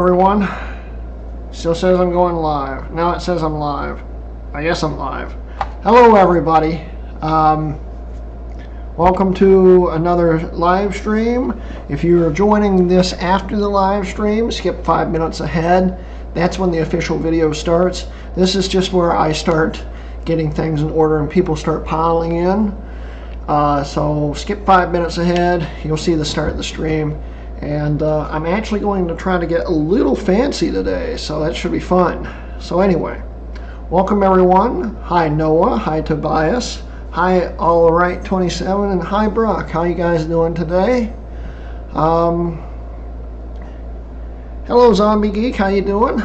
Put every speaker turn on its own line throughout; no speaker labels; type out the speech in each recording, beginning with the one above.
Everyone, still says I'm going live. Now it says I'm live. I guess I'm live. Hello everybody. Welcome to another live stream. If you're joining this after the live stream, skip 5 minutes ahead. That's when the official video starts. This is just where I start getting things in order and people start piling in. So skip 5 minutes ahead. You'll see the start of the stream. And I'm actually going to try to get a little fancy today, so that should be fun. So anyway, welcome everyone. Hi Noah, hi Tobias, hi Alright 27, and hi Brock. How you guys doing today? Hello Zombie Geek, how you doing?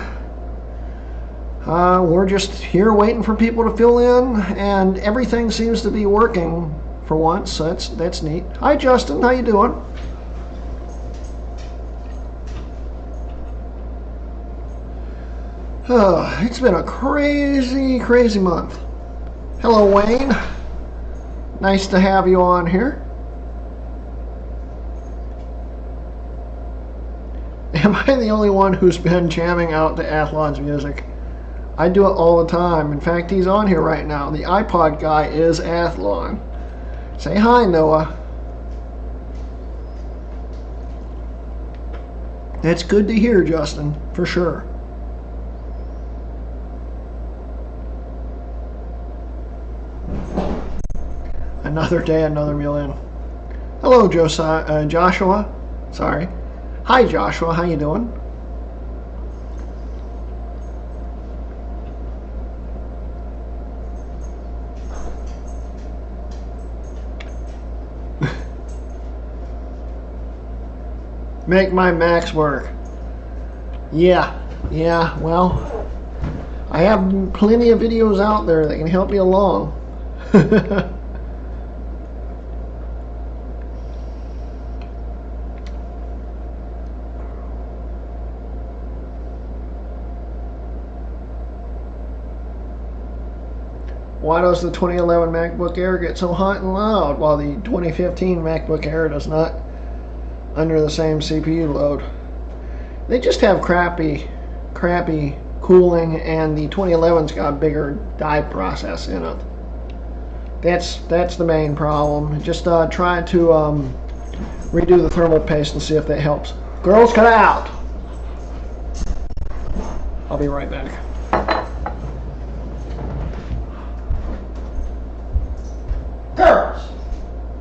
We're just here waiting for people to fill in, and everything seems to be working for once, so that's neat. Hi Justin, how you doing? It's been a crazy month. Hello, Wayne. Nice to have you on here. Am I the only one who's been jamming out to Athlon's music? I do it all the time. In fact, he's on here right now. The iPod guy is Athlon. Say hi, Noah. That's good to hear, Justin, for sure. Another day, another million. Hello, Joshua. Sorry. Hi, Joshua. How you doing? Make my Macs work. Yeah. Well, I have plenty of videos out there that can help you along. Why does the 2011 MacBook Air get so hot and loud while the 2015 MacBook Air does not, under the same CPU load? They just have crappy cooling, and the 2011's got a bigger die process in it. That's the main problem. Just try to redo the thermal paste and see if that helps. Girls, cut out! I'll be right back. Girls,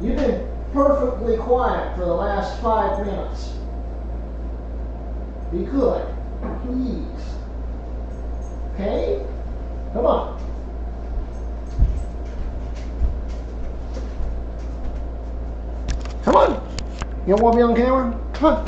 you've been perfectly quiet for the last 5 minutes. Be good, please. Okay? Come on. Come on. You don't want to be on camera? Come on.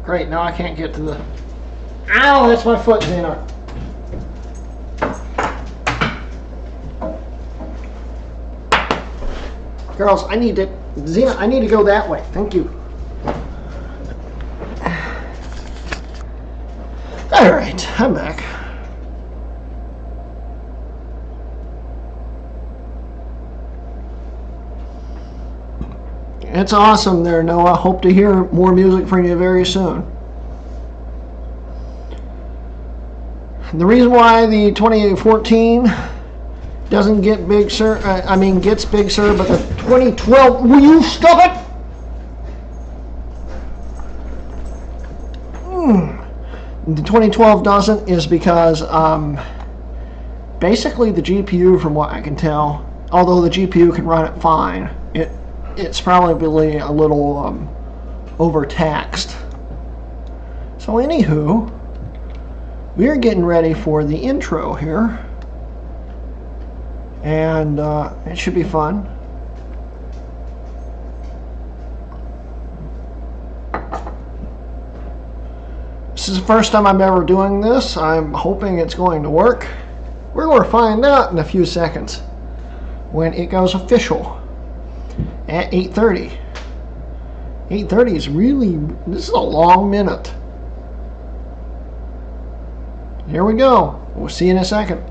Great, now I can't get to the... Ow, that's my foot, Xena. Girls, I need to... Xena, I need to go that way. Thank you. Alright, I'm back. It's awesome there, Noah. Hope to hear more music from you very soon. The reason why the 2014 doesn't get Big Sur, gets Big Sur, but the 2012, will you stop it? The 2012 doesn't is because basically the GPU, from what I can tell, although the GPU can run it fine, it's probably a little overtaxed. So anywho, we're getting ready for the intro here, and it should be fun. This is the first time I'm ever doing this. I'm hoping it's going to work. We're going to find out in a few seconds when it goes official. At 8:30. 8:30 is really, this is a long minute. Here we go. We'll see you in a second.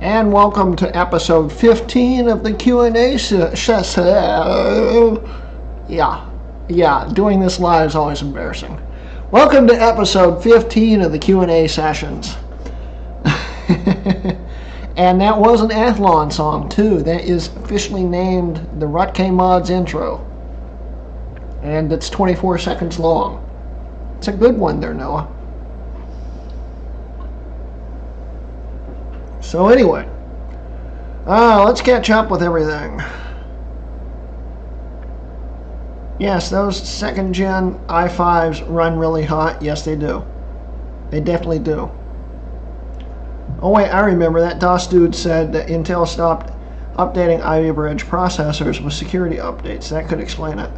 And welcome to episode 15 of the Q&A session. Yeah, doing this live is always embarrassing. Welcome to episode 15 of the Q&A sessions. And that was an Athlon song too. That is officially named the Hp Mods intro. And it's 24 seconds long. It's a good one there, Noah. So anyway, let's catch up with everything. Yes, those second gen i5s run really hot. Yes, they do. They definitely do. Oh wait, I remember that DOS dude said that Intel stopped updating Ivy Bridge processors with security updates. That could explain it.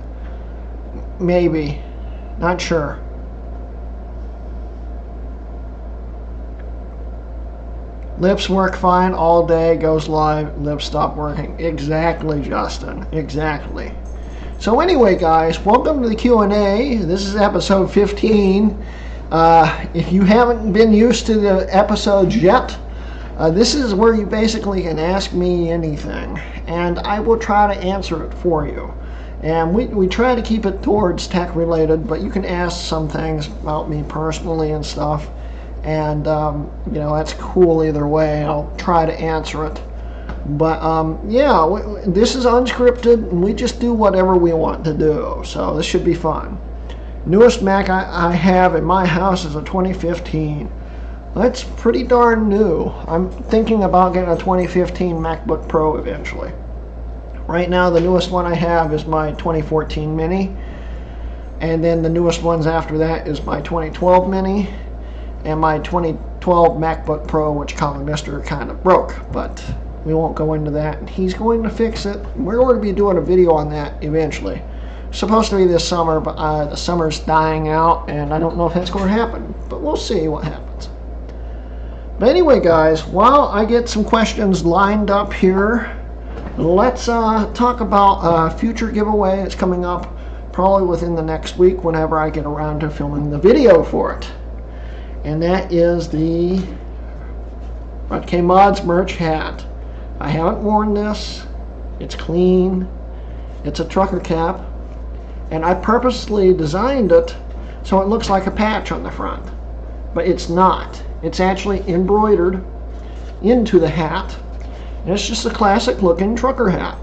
Maybe. Not sure. Lips work fine all day, goes live, lips stop working. Exactly, Justin. Exactly. So anyway, guys, welcome to the Q&A. This is episode 15. If you haven't been used to the episodes yet, this is where you basically can ask me anything, and I will try to answer it for you. And we try to keep it towards tech related, but you can ask some things about me personally and stuff. And, you know, that's cool either way. I'll try to answer it. But, yeah, this is unscripted, and we just do whatever we want to do. So this should be fun. Newest Mac I have in my house is a 2015. That's pretty darn new. I'm thinking about getting a 2015 MacBook Pro eventually. Right now, the newest one I have is my 2014 Mini. And then the newest ones after that is my 2012 Mini. And my 2012 MacBook Pro, which Columnister kind of broke, but we won't go into that. He's going to fix it. We're going to be doing a video on that eventually. Supposed to be this summer, but the summer's dying out, and I don't know if that's going to happen, but we'll see what happens. But anyway, guys, while I get some questions lined up here, let's talk about a future giveaway that's coming up probably within the next week whenever I get around to filming the video for it. And that is the Hp Mods merch hat. I haven't worn this. It's clean. It's a trucker cap. And I purposely designed it so it looks like a patch on the front. But it's not. It's actually embroidered into the hat. And it's just a classic looking trucker hat.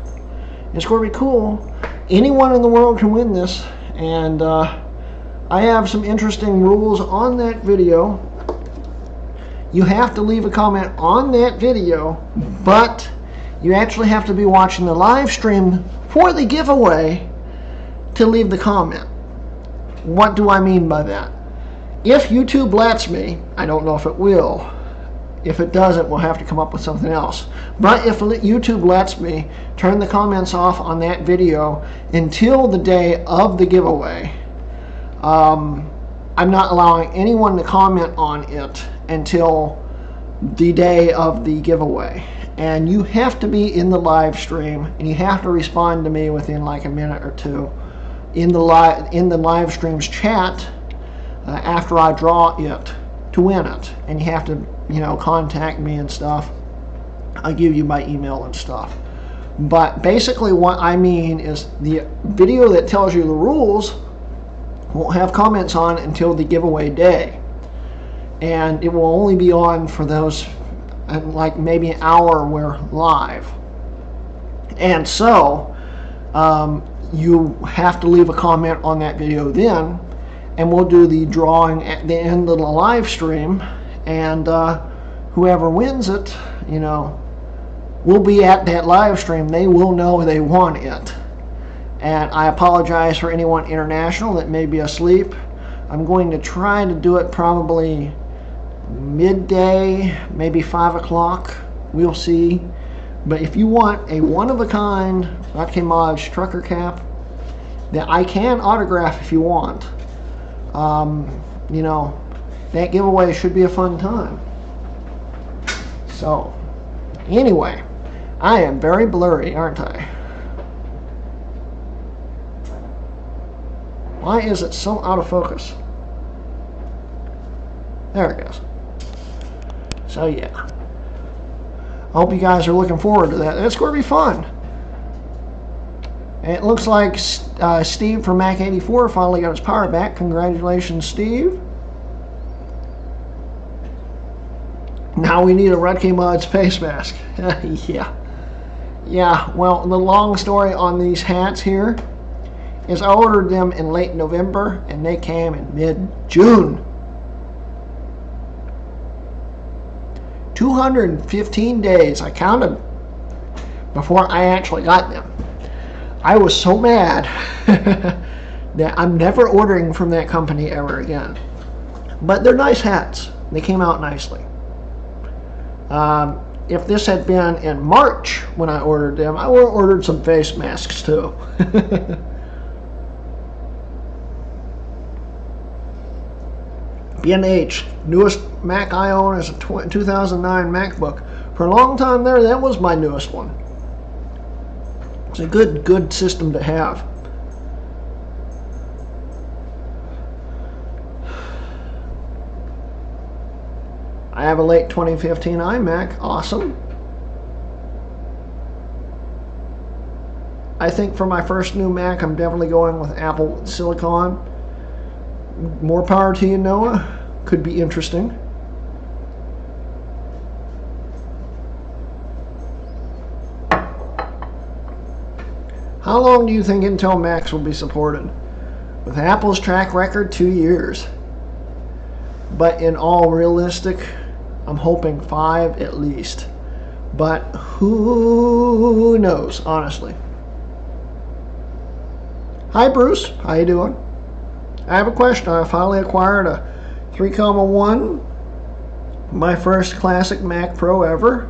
It's going to be cool. Anyone in the world can win this. And I have some interesting rules on that video. You have to leave a comment on that video, but you actually have to be watching the live stream for the giveaway to leave the comment. What do I mean by that? If YouTube lets me, I don't know if it will. If it doesn't, we'll have to come up with something else. But if YouTube lets me, turn the comments off on that video until the day of the giveaway. I'm not allowing anyone to comment on it until the day of the giveaway. And you have to be in the live stream, and you have to respond to me within like a minute or two in the live stream's chat after I draw it to win it. And you have to, you know, contact me and stuff. I'll give you my email and stuff. But basically what I mean is the video that tells you the rules won't have comments on until the giveaway day, and it will only be on for those like maybe an hour we're live. And so you have to leave a comment on that video then, and we'll do the drawing at the end of the live stream, and whoever wins it, you know, will be at that live stream. They will know they won it. And I apologize for anyone international that may be asleep. I'm going to try to do it probably midday, maybe 5 o'clock. We'll see. But if you want a one-of-a-kind Hp Mods trucker cap that I can autograph if you want, you know, that giveaway should be a fun time. So, anyway, I am very blurry, aren't I? Why is it so out of focus? There it goes. So yeah, I hope you guys are looking forward to that. It's going to be fun. And it looks like Steve from Mac 84 finally got his power back. Congratulations, Steve. Now we need a Hp Mods face mask. Yeah, well, the long story on these hats here is I ordered them in late November and they came in mid-June. 215 days, I counted, before I actually got them. I was so mad that I'm never ordering from that company ever again. But they're nice hats. They came out nicely. If this had been in March when I ordered them, I would have ordered some face masks too. B&H, newest Mac I own is a 2009 MacBook. For a long time there, that was my newest one. It's a good system to have. I have a late 2015 iMac. Awesome. I think for my first new Mac, I'm definitely going with Apple Silicon. More power to you, Noah. Could be interesting. How long do you think Intel Macs will be supported? With Apple's track record, 2 years. But in all realistic, I'm hoping 5 at least. But who knows, honestly. Hi Bruce, how you doing? I have a question. I finally acquired a 3,1, my first classic Mac Pro ever.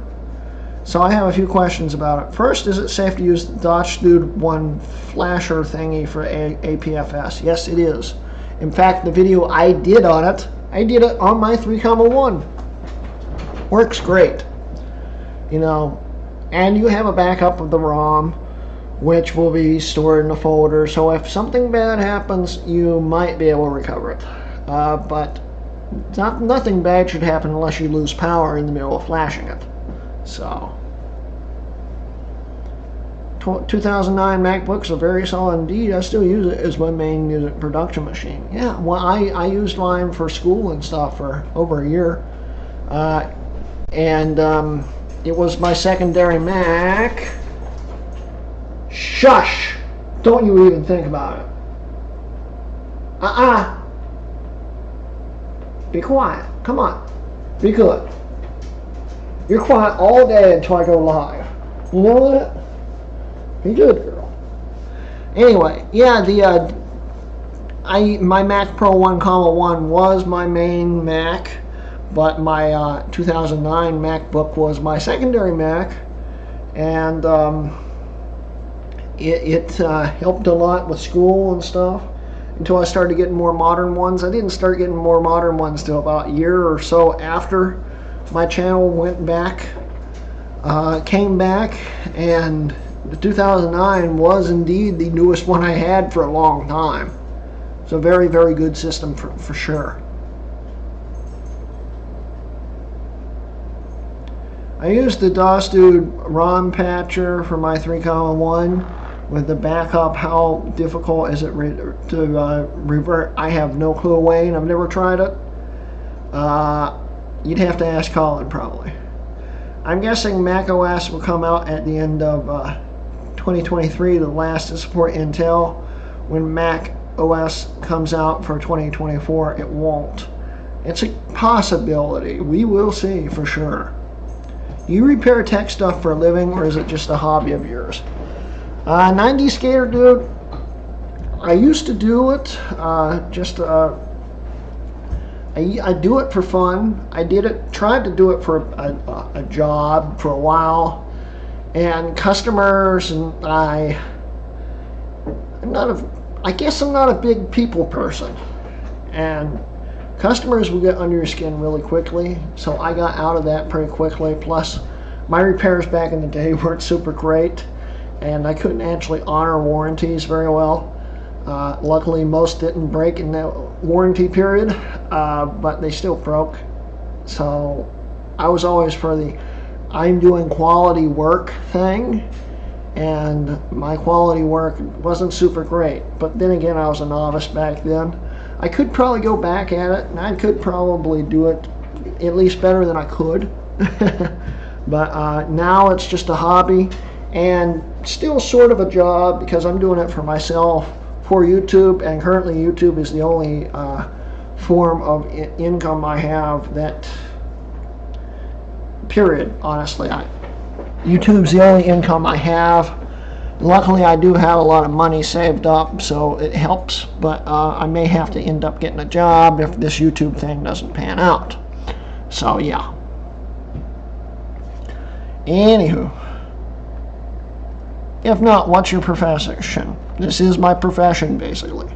So I have a few questions about it. First, is it safe to use the Dude 1 flasher thingy for APFS? Yes, it is. In fact, the video I did on it, I did it on my 3,1. Works great. You know, and you have a backup of the ROM, which will be stored in a folder. So if something bad happens, you might be able to recover it. But nothing bad should happen unless you lose power in the middle of flashing it. So, 2009 MacBooks are very solid indeed. I still use it as my main music production machine. Yeah, well, I used mine for school and stuff for over a year. It was my secondary Mac. Shush! Don't you even think about it. Be quiet. Come on. Be good. You're quiet all day until I go live. You know that? Be good, girl. Anyway, yeah, my Mac Pro 1,1 was my main Mac, but my 2009 MacBook was my secondary Mac, and it helped a lot with school and stuff until I started getting more modern ones. I didn't start getting more modern ones till about a year or so after my channel went back, came back, and the 2009 was indeed the newest one I had for a long time. It's a very, very good system for sure. I used the Dude ROM patcher for my 3,1 with the backup. How difficult is it to revert? I have no clue, Wayne. I've never tried it. You'd have to ask Colin probably. I'm guessing Mac OS will come out at the end of 2023, the last to support Intel. When Mac OS comes out for 2024, it won't. It's a possibility. We will see for sure. Do you repair tech stuff for a living, or is it just a hobby of yours? 90 Skater Dude, I used to do it, I do it for fun. I tried to do it for a job for a while, And customers, and I guess I'm not a big people person, and customers will get under your skin really quickly, so I got out of that pretty quickly. Plus, my repairs back in the day weren't super great, and I couldn't actually honor warranties very well. Luckily, most didn't break in that warranty period, but they still broke. So I was always for the I'm doing quality work thing, and my quality work wasn't super great. But then again, I was a novice back then. I could probably go back at it, and I could probably do it at least better than I could. But now it's just a hobby, and still sort of a job, because I'm doing it for myself for YouTube, and currently YouTube is the only form of income I have. That period, honestly, YouTube's the only income I have. Luckily, I do have a lot of money saved up, so it helps, but I may have to end up getting a job if this YouTube thing doesn't pan out. So yeah. Anywho, if not, what's your profession? This is my profession, basically.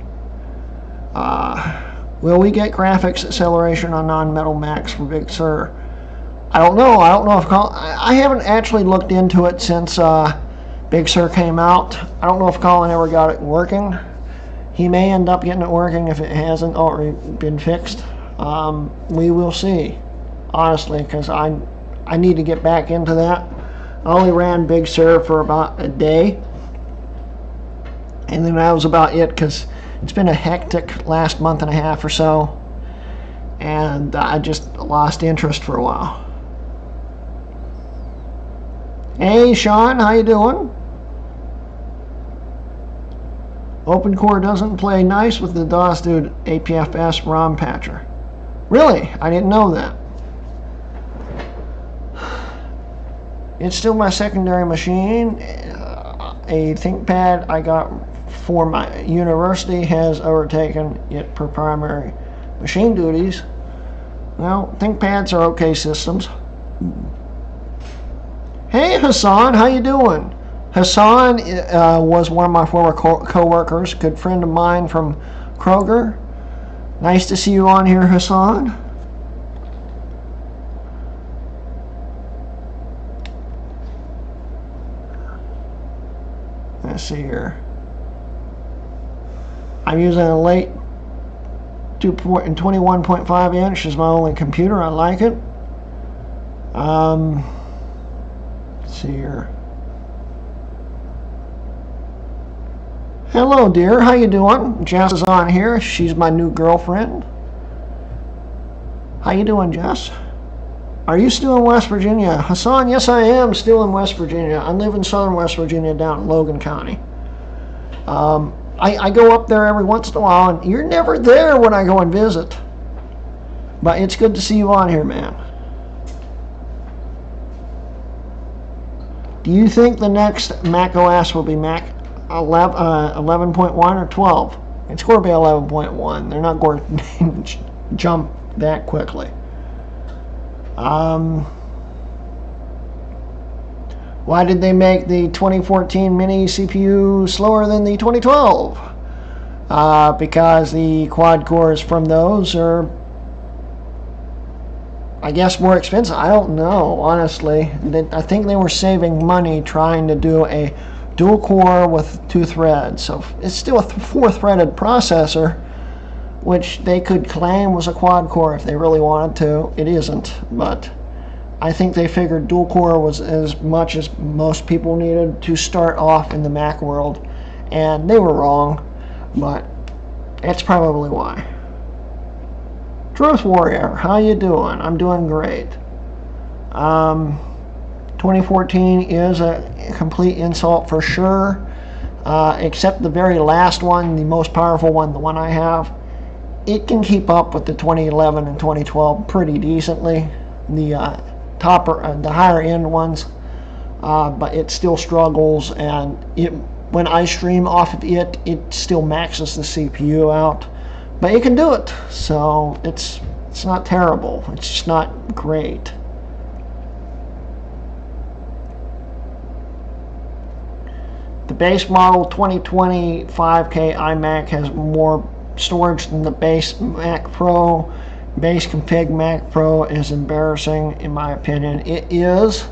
Will we get graphics acceleration on non-metal Macs for Big Sur? I don't know. I don't know if I haven't actually looked into it since Big Sur came out. I don't know if Colin ever got it working. He may end up getting it working if it hasn't already been fixed. We will see, honestly, because I need to get back into that. I only ran Big Sur for about a day, and then that was about it, because it's been a hectic last month and a half or so, and I just lost interest for a while. Hey Sean, how you doing? OpenCore doesn't play nice with the DOS Dude APFS ROM patcher. Really? I didn't know that. It's still my secondary machine. A ThinkPad I got for my university has overtaken it for primary machine duties. Well, ThinkPads are okay systems. Hey Hassan, how you doing? Hassan was one of my former co-workers, good friend of mine from Kroger. Nice to see you on here, Hassan. Let's see here. I'm using a late 21.5 inch as my only computer. I like it. Let's see here. Hello, dear. How you doing? Jess is on here. She's my new girlfriend. How you doing, Jess? Are you still in West Virginia? Hassan, yes, I am still in West Virginia. I live in southern West Virginia down in Logan County. I go up there every once in a while, and you're never there when I go and visit. But it's good to see you on here, man. Do you think the next Mac OS will be Mac 11.1 or 12? It's going to be 11.1. They're not going to jump that quickly. Why did they make the 2014 mini CPU slower than the 2012? Because the quad cores from those are, I guess, more expensive. I don't know, honestly. I think they were saving money trying to do a dual core with 2 threads. So it's still a 4-threaded processor, which they could claim was a quad core if they really wanted to. It isn't, but I think they figured dual core was as much as most people needed to start off in the Mac world, and they were wrong, but that's probably why. Truth Warrior, how you doing? I'm doing great. 2014 is a complete insult for sure, except the very last one, the most powerful one, the one I have. It can keep up with the 2011 and 2012 pretty decently, the higher end ones, but it still struggles, and when I stream off of it, it still maxes the CPU out. But it can do it, so it's not terrible. It's just not great. base model 2020 5K iMac has more storage than the base Mac Pro. Base config Mac Pro is embarrassing in my opinion. It is,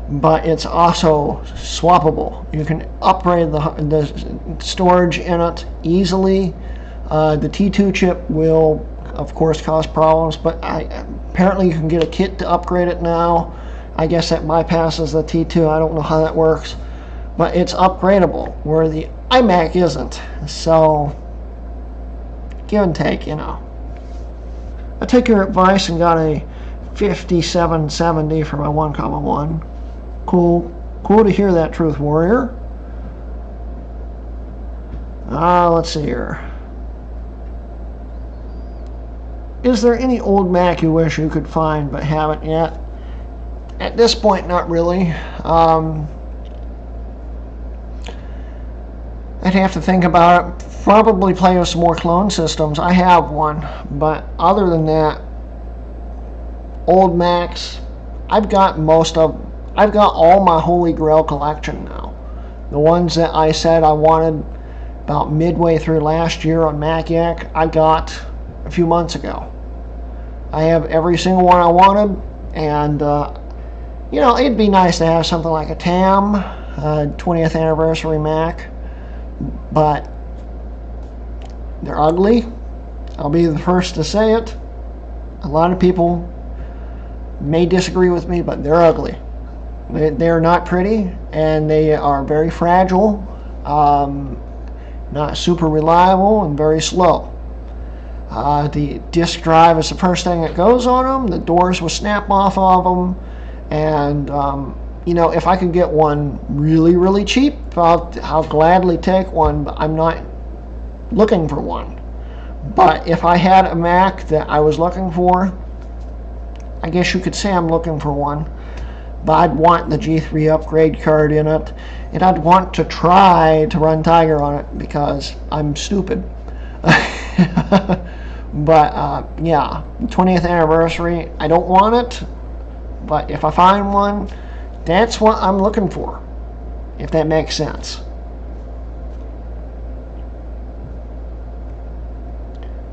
but it's also swappable. You can upgrade the storage in it easily. The T2 chip will, of course, cause problems, but apparently you can get a kit to upgrade it now. I guess that bypasses the T2. I don't know how that works, but it's upgradable, where the iMac isn't. So, give and take, you know. I took your advice and got a 5770 for my 1,1. Cool to hear that, Truth Warrior. Let's see here. Is there any old Mac you wish you could find but haven't yet? At this point, not really. I'd have to think about it. Probably play with some more clone systems. I have one, but other than that, old Macs, I've got all my Holy Grail collection now. The ones that I said I wanted about midway through last year on MacYak, I got a few months ago. I have every single one I wanted, and you know, it'd be nice to have something like a TAM, 20th anniversary Mac, but they're ugly. I'll be the first to say it. A lot of people may disagree with me, but they're ugly. They're not pretty, and they are very fragile, not super reliable, and very slow. The disk drive is the first thing that goes on them. The doors will snap off of them, and you know, if I could get one really cheap, I'll gladly take one, but I'm not looking for one. But if I had a Mac that I was looking for, I guess you could say I'm looking for one, but I'd want the G3 upgrade card in it, and I'd want to try to run Tiger on it because I'm stupid. But yeah, 20th anniversary, I don't want it, but if I find one, that's what I'm looking for, if that makes sense.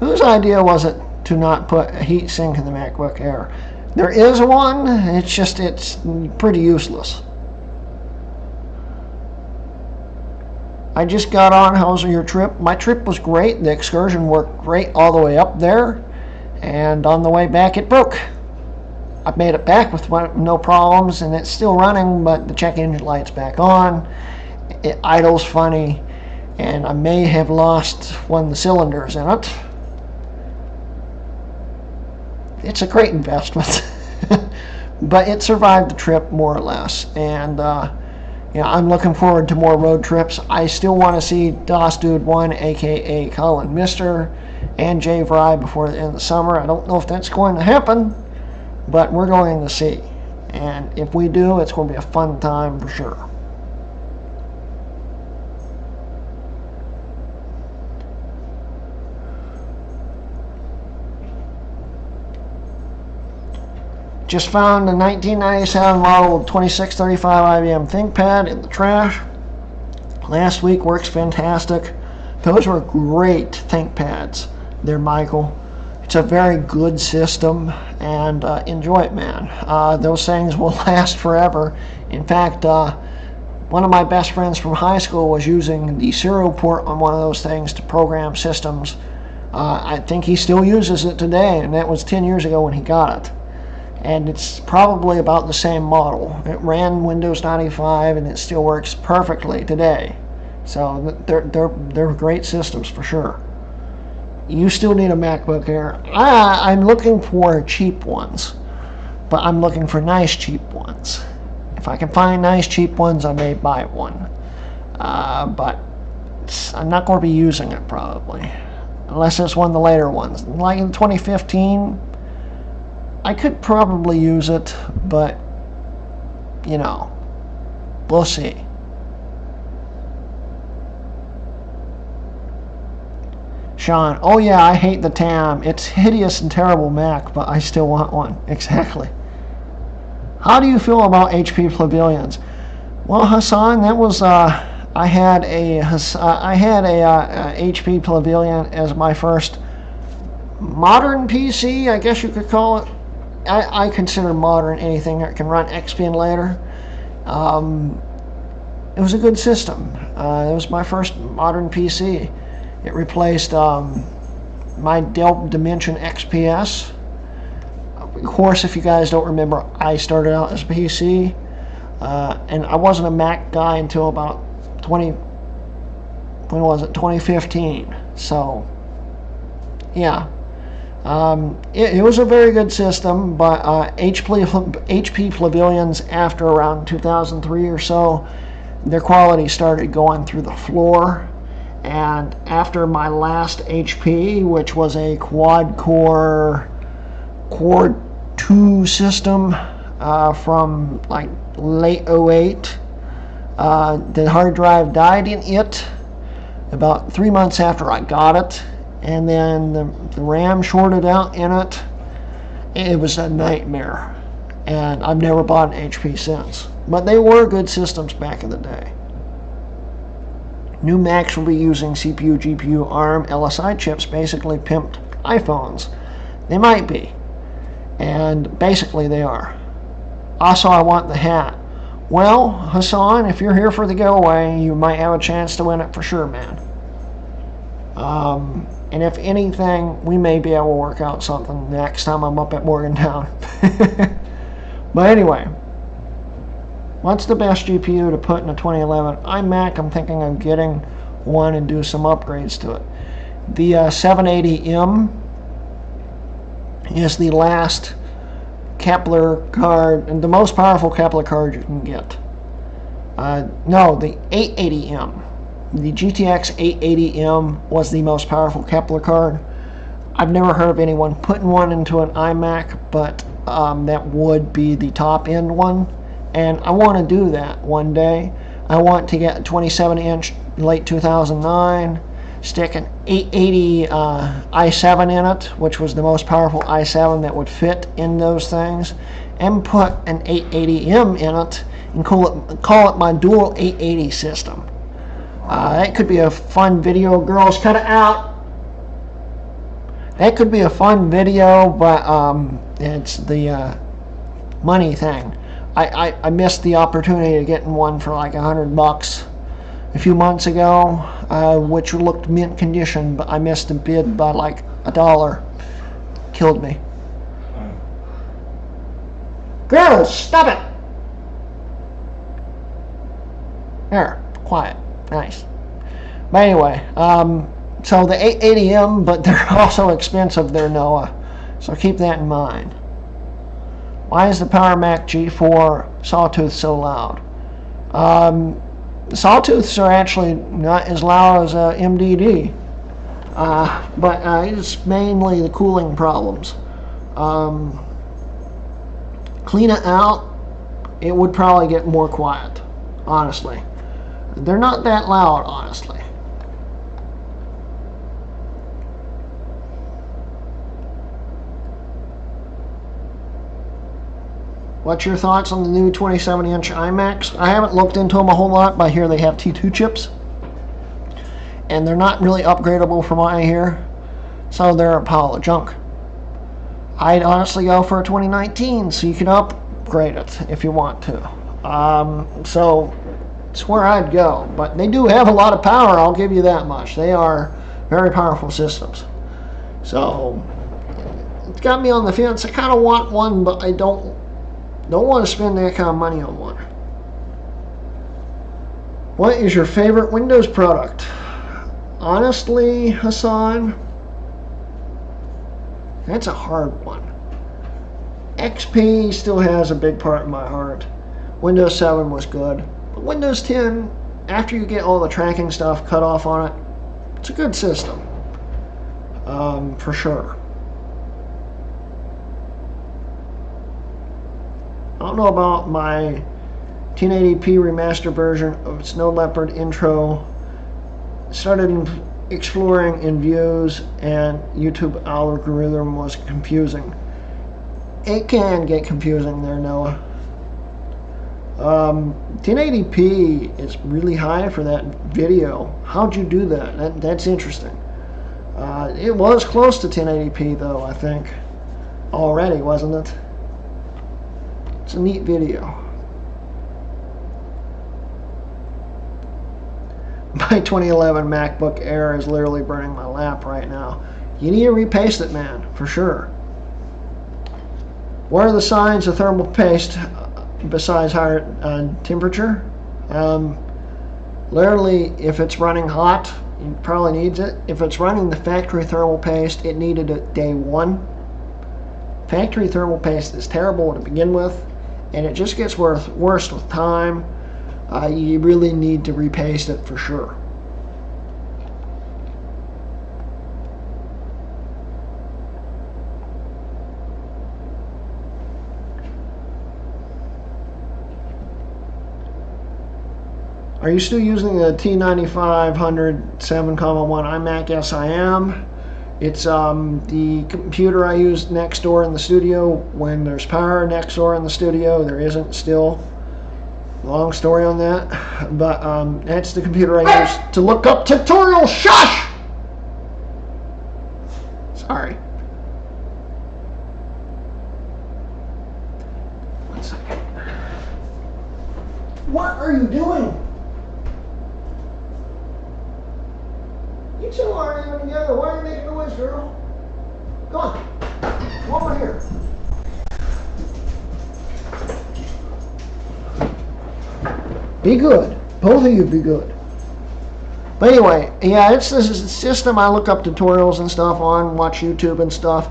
Whose idea was it to not put a heat sink in the MacBook Air? There is one, it's pretty useless. I just got on. How was your trip? My trip was great. The excursion worked great all the way up there, and on the way back it broke. I made it back with no problems, and it's still running, but the check engine light's back on. It idles funny, and I may have lost one of the cylinders in it. It's a great investment, but it survived the trip more or less, and yeah, I'm looking forward to more road trips. I still want to see DOS Dude 1, aka Colin Mister, and Jay Vry before the end of the summer. I don't know if that's going to happen, but we're going to see. And if we do, it's going to be a fun time for sure. Just found a 1997 model 2635 IBM ThinkPad in the trash. Last week, works fantastic. Those were great ThinkPads there, Michael. It's a very good system, and enjoy it, man. Those things will last forever. In fact, one of my best friends from high school was using the serial port on one of those things to program systems. I think he still uses it today, and that was 10 years ago when he got it. And it's probably about the same model. It ran Windows 95, and it still works perfectly today. So they're great systems for sure. You still need a MacBook Air. I'm looking for cheap ones, but I'm looking for nice cheap ones. If I can find nice cheap ones, I may buy one. But I'm not going to be using it probably, unless it's one of the later ones. Like in 2015, I could probably use it, but you know, we'll see. Sean, oh yeah, I hate the TAM. It's hideous and terrible Mac, but I still want one. Exactly. How do you feel about HP Pavilions? Well, Hassan, that was I had a HP Pavilion as my first modern PC, I guess you could call it. I consider modern anything that can run XP and later. It was a good system. It was my first modern PC. It replaced my Dell Dimension XPS. Of course, if you guys don't remember, I started out as a PC, and I wasn't a Mac guy until about 2015. So, yeah. It was a very good system, but HP Pavilions, after around 2003 or so, their quality started going through the floor. And after my last HP, which was a quad-core Core 2 system from like late 08, the hard drive died in it about 3 months after I got it. And then the RAM shorted out in it. It was a nightmare. And I've never bought an HP since. But they were good systems back in the day. New Macs will be using CPU, GPU, ARM, LSI chips, basically pimped iPhones. They might be. And basically they are. Also, I want the hat. Well, Hassan, if you're here for the giveaway, you might have a chance to win it for sure, man. And if anything, we may be able to work out something next time I'm up at Morgantown. But anyway, what's the best GPU to put in a 2011 iMac? I'm thinking of getting one and do some upgrades to it. The 780M is the last Kepler card, and the most powerful Kepler card you can get. No, the 880M. The GTX 880M was the most powerful Kepler card. I've never heard of anyone putting one into an iMac, but that would be the top end one. And I want to do that one day. I want to get a 27-inch late 2009, stick an 880 i7 in it, which was the most powerful i7 that would fit in those things, and put an 880M in it and call it my dual 880 system. That could be a fun video. Girls, cut it out. That could be a fun video, but it's the money thing. I missed the opportunity of getting one for like $100 a few months ago, which looked mint condition, but I missed the bid by like $1. Killed me. Girls, stop it! There, quiet. Nice. But anyway, so the 880M, but they're also expensive there, Noah. So keep that in mind. Why is the Power Mac G4 Sawtooth so loud? The Sawtooths are actually not as loud as MDD, but it's mainly the cooling problems. Clean it out, it would probably get more quiet, honestly. They're not that loud, honestly. What's your thoughts on the new 27-inch iMacs? I haven't looked into them a whole lot, but I hear they have T2 chips. And they're not really upgradable from what I hear. So they're a pile of junk. I'd honestly go for a 2019, so you can upgrade it if you want to. So it's where I'd go. But they do have a lot of power, I'll give you that much. They are very powerful systems. So it's got me on the fence. I kind of want one, but I don't want to spend that kind of money on one. What is your favorite Windows product? Honestly, Hassan, that's a hard one. XP still has a big part in my heart. Windows 7 was good. But Windows 10, after you get all the tracking stuff cut off on it, it's a good system. For sure. I don't know about my 1080p remaster version of Snow Leopard intro. Started exploring in views, and YouTube algorithm was confusing. It can get confusing there, Noah. 1080p is really high for that video. How'd you do that? That's interesting. It was close to 1080p though, I think. Already, wasn't it? It's a neat video. My 2011 MacBook Air is literally burning my lap right now. You need to repaste it, man, for sure. What are the signs of thermal paste besides higher temperature? Literally, if it's running hot, it probably needs it. If it's running the factory thermal paste, it needed it day one. Factory thermal paste is terrible to begin with, and it just gets worse with time. You really need to repaste it for sure. Are you still using the T9500 7,1 iMac? Yes, I am. It's the computer I use next door in the studio when there's power next door in the studio. There isn't still. Long story on that. But that's the computer I use to look up tutorials. Shush! Sorry. One second. What are you doing? You two aren't even together. Why are you making noise, girl? Come on. Come over here. Be good. Both of you be good. But anyway, yeah, it's this system I look up tutorials and stuff on, watch YouTube and stuff.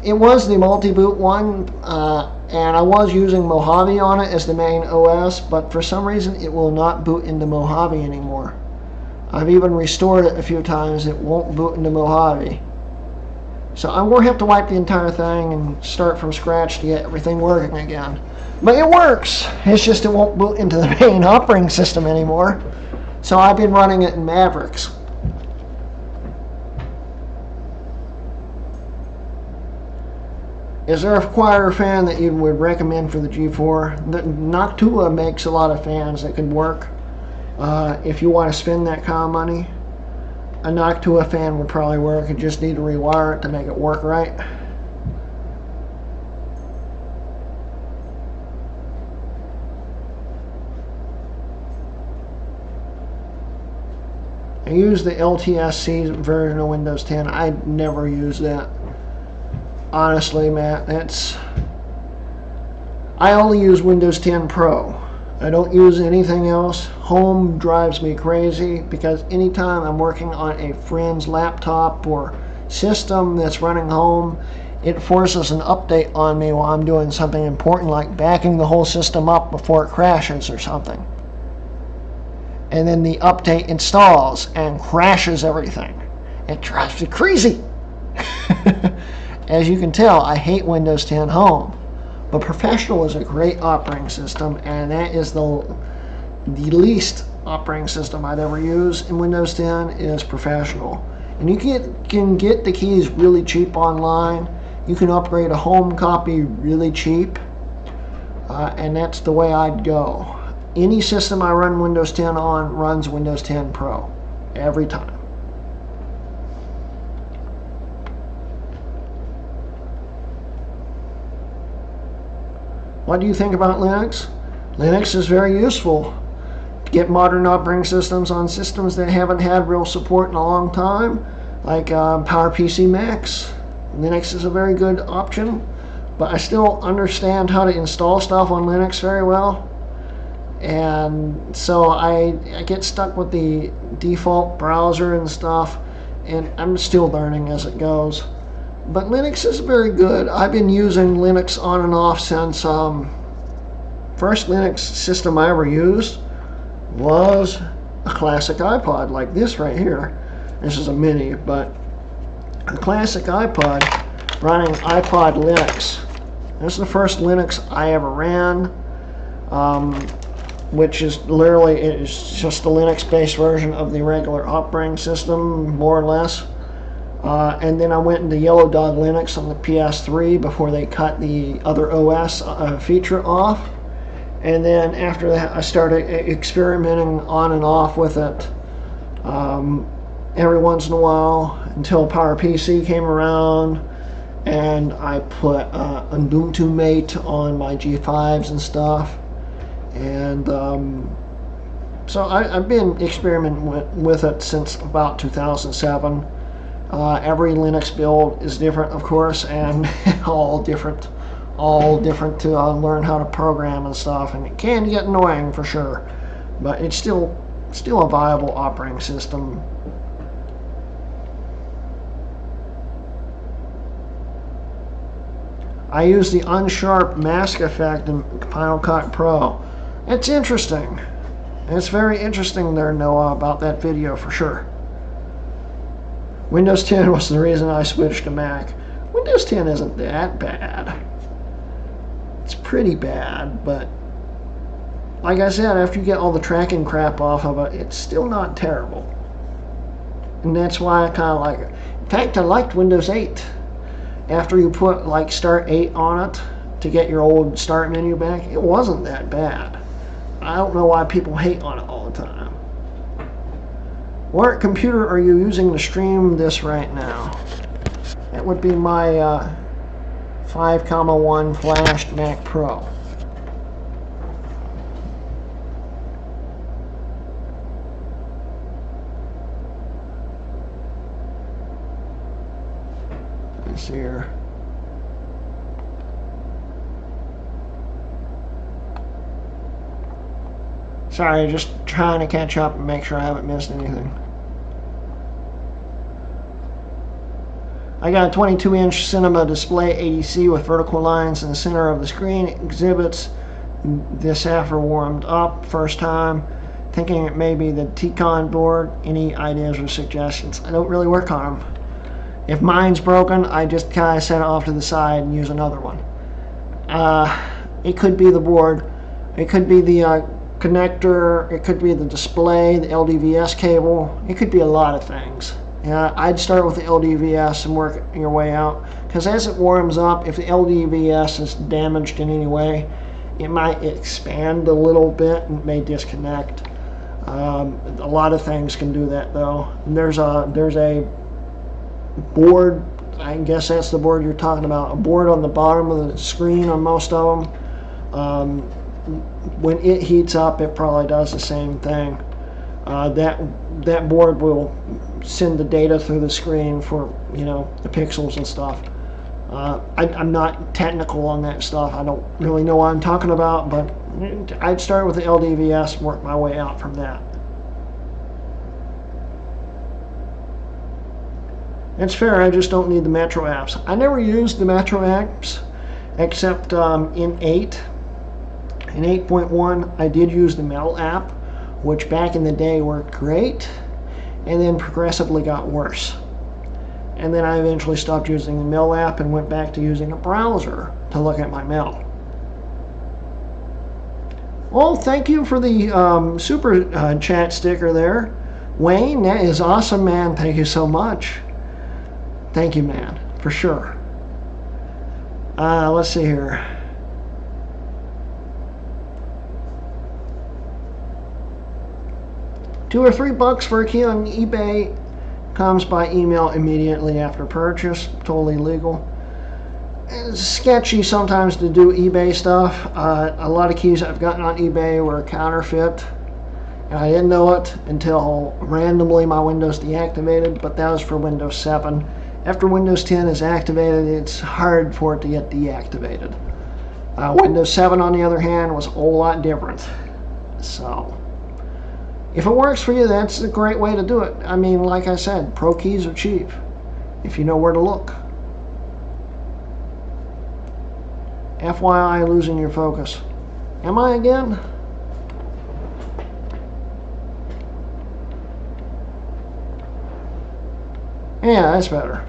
It was the multi-boot one, and I was using Mojave on it as the main OS, but for some reason it will not boot into Mojave anymore. I've even restored it a few times. It won't boot into Mojave. So I'm going to have to wipe the entire thing and start from scratch to get everything working again. But it works. It's just it won't boot into the main operating system anymore. So I've been running it in Mavericks. Is there a quieter fan that you would recommend for the G4? The Noctua makes a lot of fans that could work. If you want to spend that kind of money, a Noctua fan would probably work. You just need to rewire it to make it work right. I use the LTSC version of Windows 10. I never use that. Honestly, Matt, I only use Windows 10 Pro. I don't use anything else. Home drives me crazy because anytime I'm working on a friend's laptop or system that's running home, it forces an update on me while I'm doing something important like backing the whole system up before it crashes or something. And then the update installs and crashes everything. It drives me crazy. As you can tell, I hate Windows 10 Home. But Professional is a great operating system, and that is the least operating system I'd ever use in Windows 10 is Professional. And you can get the keys really cheap online. You can upgrade a home copy really cheap, and that's the way I'd go. Any system I run Windows 10 on runs Windows 10 Pro every time. What do you think about Linux? Linux is very useful to get modern operating systems on systems that haven't had real support in a long time, like PowerPC Macs. Linux is a very good option, but I still understand how to install stuff on Linux very well. And so I get stuck with the default browser and stuff, and I'm still learning as it goes. But Linux is very good. I've been using Linux on and off since first Linux system I ever used was a classic iPod like this right here. This is a mini, but a classic iPod running iPod Linux. This is the first Linux I ever ran, which is literally it's just a Linux-based version of the regular operating system, more or less. And then I went into Yellow Dog Linux on the PS3 before they cut the other OS feature off. And then after that, I started experimenting on and off with it every once in a while until PowerPC came around, and I put Ubuntu Mate on my G5s and stuff. And so I've been experimenting with it since about 2007. Every Linux build is different, of course, and all different to learn how to program and stuff, and it can get annoying for sure, but it's still a viable operating system. I use the unsharp mask effect in Final Cut Pro. It's interesting. It's very interesting there, Noah, about that video for sure. Windows 10 was the reason I switched to Mac. Windows 10 isn't that bad. It's pretty bad, but like I said, after you get all the tracking crap off of it, it's still not terrible. And that's why I kind of like it. In fact, I liked Windows 8. After you put like Start 8 on it to get your old Start menu back, it wasn't that bad. I don't know why people hate on it all the time. What computer are you using to stream this right now? That would be my 5.1 flashed Mac Pro. Let's see here. Sorry, just trying to catch up and make sure I haven't missed anything. I got a 22-inch cinema display ADC with vertical lines in the center of the screen. It exhibits this after warmed up first time. Thinking it may be the T-Con board. Any ideas or suggestions? I don't really work on them. If mine's broken, I just kind of set it off to the side and use another one. It could be the board. It could be the connector. It could be the display, the LDVS cable. It could be a lot of things. I'd start with the LDVS and work your way out, because as it warms up, if the LDVS is damaged in any way, it might expand a little bit and may disconnect. A lot of things can do that though. And there's a board, I guess that's the board you're talking about, a board on the bottom of the screen on most of them. When it heats up, it probably does the same thing. That board will send the data through the screen for, you know, the pixels and stuff. I'm not technical on that stuff. I don't really know what I'm talking about, but I'd start with the LDVS and work my way out from that. It's fair, I just don't need the Metro apps. I never used the Metro apps except in 8. In 8.1, I did use the Metal app, which back in the day worked great, and then progressively got worse. And then I eventually stopped using the Mail app and went back to using a browser to look at my mail. Well, thank you for the super chat sticker there. Wayne, that is awesome, man. Thank you so much. Thank you, man, for sure. Let's see here. $2 or $3 for a key on eBay. Comes by email immediately after purchase. Totally legal. It's sketchy sometimes to do eBay stuff. A lot of keys I've gotten on eBay were counterfeit, and I didn't know it until randomly my Windows deactivated, but that was for Windows 7. After Windows 10 is activated, it's hard for it to get deactivated. Windows 7, on the other hand, was a whole lot different. So if it works for you, that's a great way to do it. I mean, like I said, pro keys are cheap if you know where to look. FYI, losing your focus. Am I again? Yeah, that's better.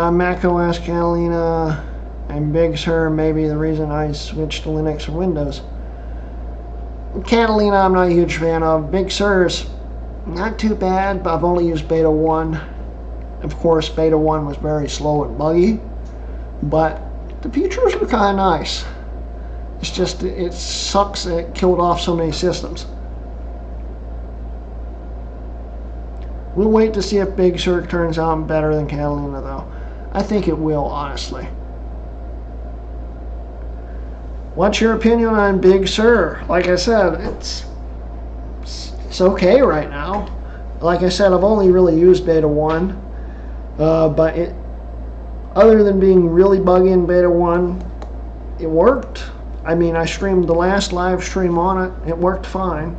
Mac OS, Catalina, and Big Sur may be the reason I switched to Linux or Windows. Catalina I'm not a huge fan of. Big Sur's not too bad, but I've only used Beta 1. Of course, Beta 1 was very slow and buggy, but The features are kind of nice. It's just, it sucks that it killed off so many systems. We'll wait to see if Big Sur turns out better than Catalina, though. I think it will, honestly. What's your opinion on Big Sur? Like I said, it's okay right now. Like I said, I've only really used Beta 1. But it, other than being really buggy in Beta 1, it worked. I mean, I streamed the last live stream on it. It worked fine.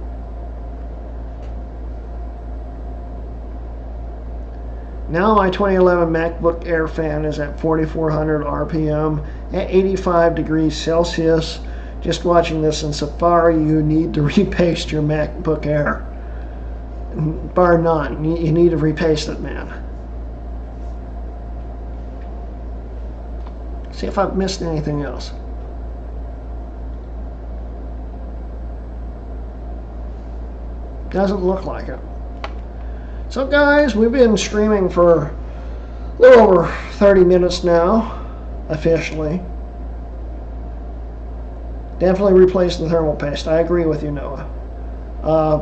Now my 2011 MacBook Air fan is at 4,400 RPM at 85 degrees Celsius. Just watching this in Safari, you need to repaste your MacBook Air. Bar none. You need to repaste it, man. See if I've missed anything else. Doesn't look like it. So guys, we've been streaming for a little over 30 minutes now, officially. Definitely replace the thermal paste. I agree with you, Noah.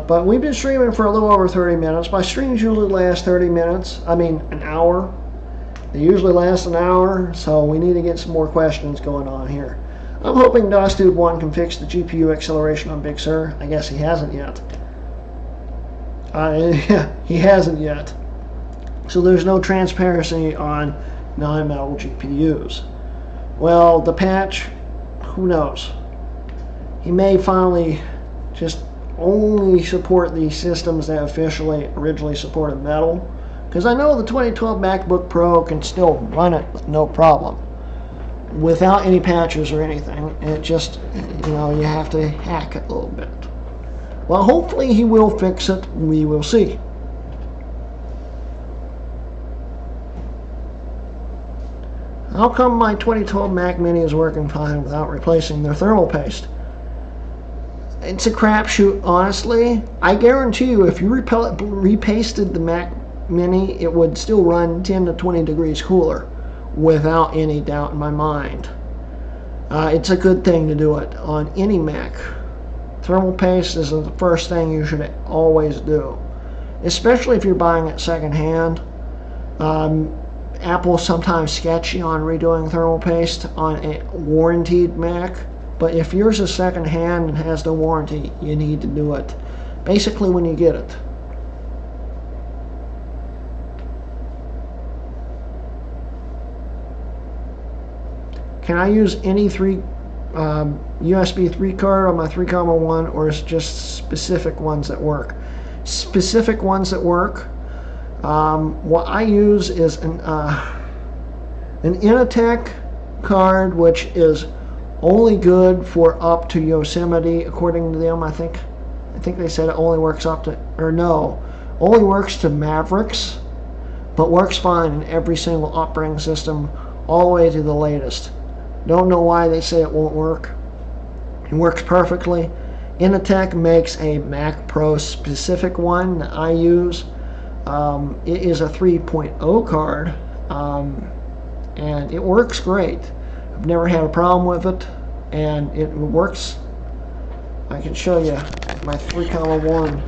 But we've been streaming for a little over 30 minutes. My streams usually last 30 minutes. I mean, an hour. They usually last an hour, so we need to get some more questions going on here. I'm hoping DOSDude1 can fix the GPU acceleration on Big Sur. I guess he hasn't yet. Yeah, he hasn't yet. So there's no transparency on non-metal GPUs. Well, the patch, who knows? He may finally just only support the systems that officially originally supported metal. Because I know the 2012 MacBook Pro can still run it with no problem. Without any patches or anything. It just, you know, you have to hack it a little bit. Well, hopefully he will fix it. We will see. How come my 2012 Mac Mini is working fine without replacing their thermal paste? It's a crapshoot, honestly. I guarantee you, if you repasted the Mac Mini, it would still run 10 to 20 degrees cooler, without any doubt in my mind. It's a good thing to do it on any Mac. Thermal paste is the first thing you should always do, especially if you're buying it secondhand. Apple's sometimes sketchy on redoing thermal paste on a warranted Mac, but if yours is secondhand and has no warranty, you need to do it basically when you get it. Can I use any USB 3 card on my 3,1, or is it just specific ones that work? Specific ones that work. What I use is an Imac card, which is only good for up to Yosemite, according to them. I think they said it only works up to, or no, only works to Mavericks, but works fine in every single operating system, all the way to the latest. Don't know why they say it won't work. It works perfectly. Imac makes a Mac Pro specific one that I use. It is a 3.0 card, and it works great. I've never had a problem with it, and it works. I can show you my 3,1.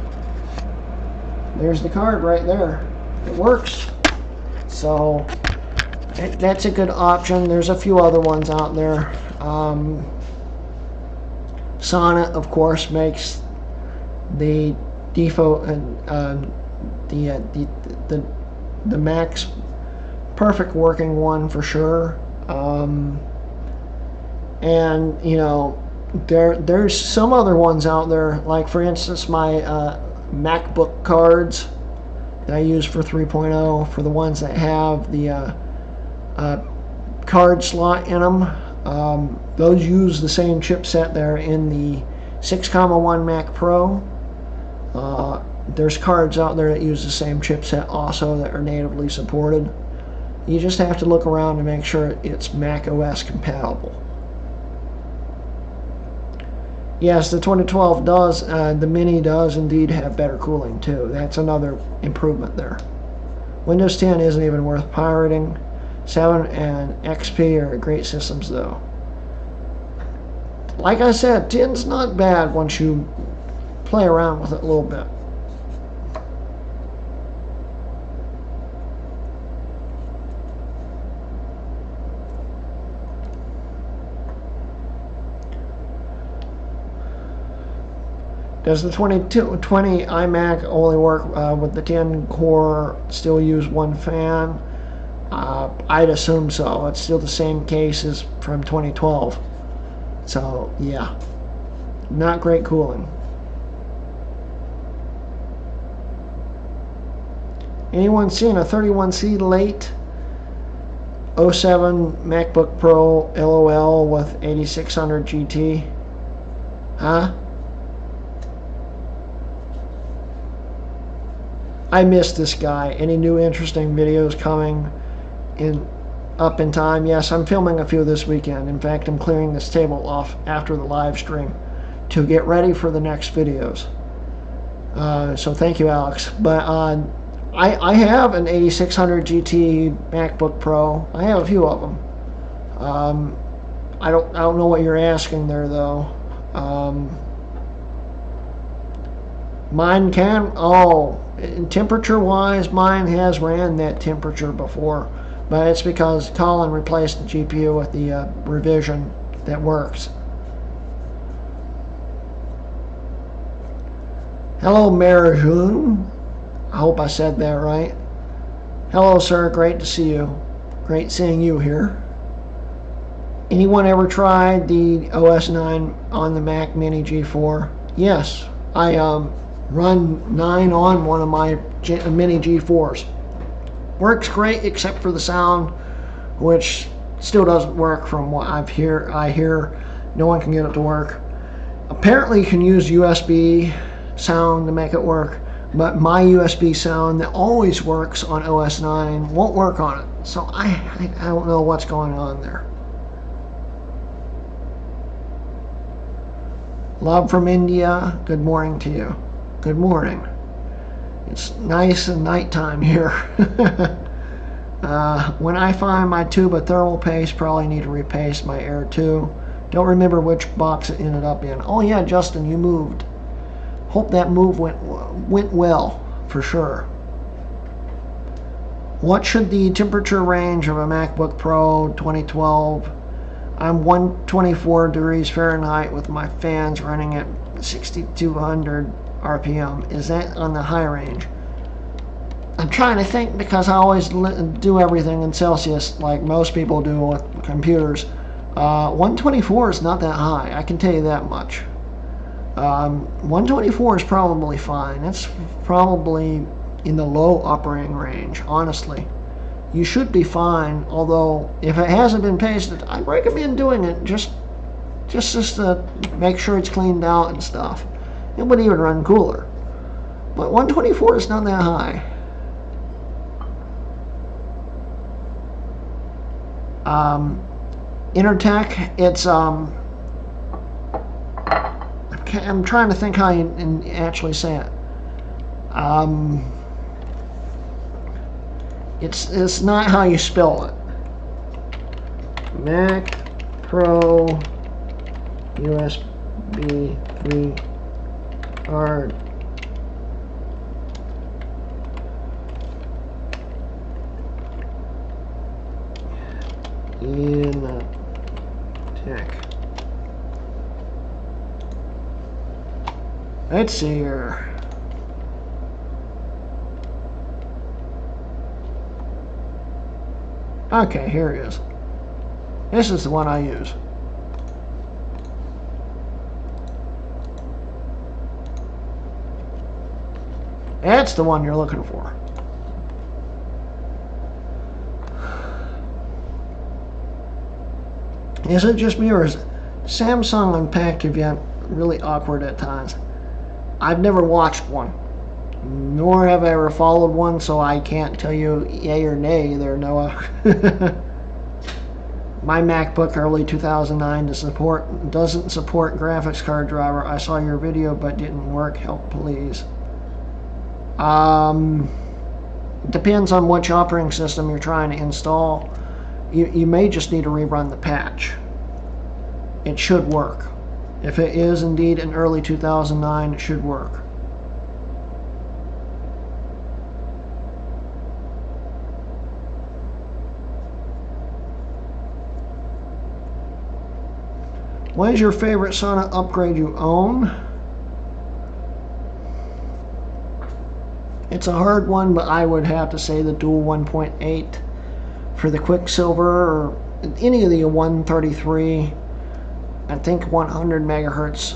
There's the card right there. It works. So that's a good option. There's a few other ones out there. Sonnet, of course, makes the default the Mac's perfect working one for sure. And you know, there's some other ones out there, like for instance my MacBook cards that I use for 3.0, for the ones that have the card slot in them. Those use the same chipset there in the 6,1 Mac Pro. There's cards out there that use the same chipset also that are natively supported. You just have to look around to make sure it's Mac OS compatible. Yes, the 2012 does, the Mini does indeed have better cooling too. That's another improvement there. Windows 10 isn't even worth pirating. 7 and XP are great systems though. Like I said, 10's not bad once you play around with it a little bit. Does the 2020 iMac only work with the 10 core, still use one fan? I'd assume so. It's still the same case as from 2012. So, yeah. Not great cooling. Anyone seen a 31C late 07 MacBook Pro LOL with 8600 GT? Huh? I missed this guy. Any new interesting videos coming up in time? Yes, I'm filming a few this weekend. In fact, I'm clearing this table off after the live stream to get ready for the next videos. So thank you, Alex. But I have an 8600 GT MacBook Pro. I have a few of them. I don't know what you're asking there though. Mine can, temperature wise, mine has ran that temperature before, but it's because Colin replaced the GPU with the revision that works. Hello, Marajun. I hope I said that right. Hello, sir. Great to see you. Great seeing you here. Anyone ever tried the OS 9 on the Mac Mini G4? Yes, I run 9 on one of my Mini G4s. Works great except for the sound, which still doesn't work from what I hear. No one can get it to work. Apparently you can use USB sound to make it work, but my USB sound that always works on OS 9 won't work on it. So I don't know what's going on there. Love from India. Good morning to you. Good morning. It's nice and nighttime here. When I find my tube of thermal paste, probably need to repaste my Air 2. Don't remember which box it ended up in. Oh yeah, Justin, you moved. Hope that move went well, for sure. What should the temperature range of a MacBook Pro 2012? I'm 124 degrees Fahrenheit with my fans running at 6200 RPM. Is that on the high range? I'm trying to think because I always do everything in Celsius like most people do with computers. 124 is not that high, I can tell you that much. 124 is probably fine. It's probably in the low operating range, honestly. You should be fine, although if it hasn't been pasted, I recommend doing it just to make sure it's cleaned out and stuff. It would even run cooler. But 124 is not that high. Intertech, it's I'm trying to think how you actually say it. It's not how you spell it. Mac Pro USB 3 card. Intech. Let's see here. Okay, here it is. This is the one I use. That's the one you're looking for. Is it just me, or is Samsung Unpacked event really awkward at times? I've never watched one, nor have I ever followed one, so I can't tell you yay or nay there, Noah. My MacBook early 2009 doesn't support graphics card driver. I saw your video but didn't work. Help please. Depends on which operating system you're trying to install. you may just need to rerun the patch. It should work. If it is indeed in early 2009, it should work. What is your favorite Sonnet upgrade you own? It's a hard one, but I would have to say the dual 1.8 for the Quicksilver, or any of the 133. I think 100 megahertz.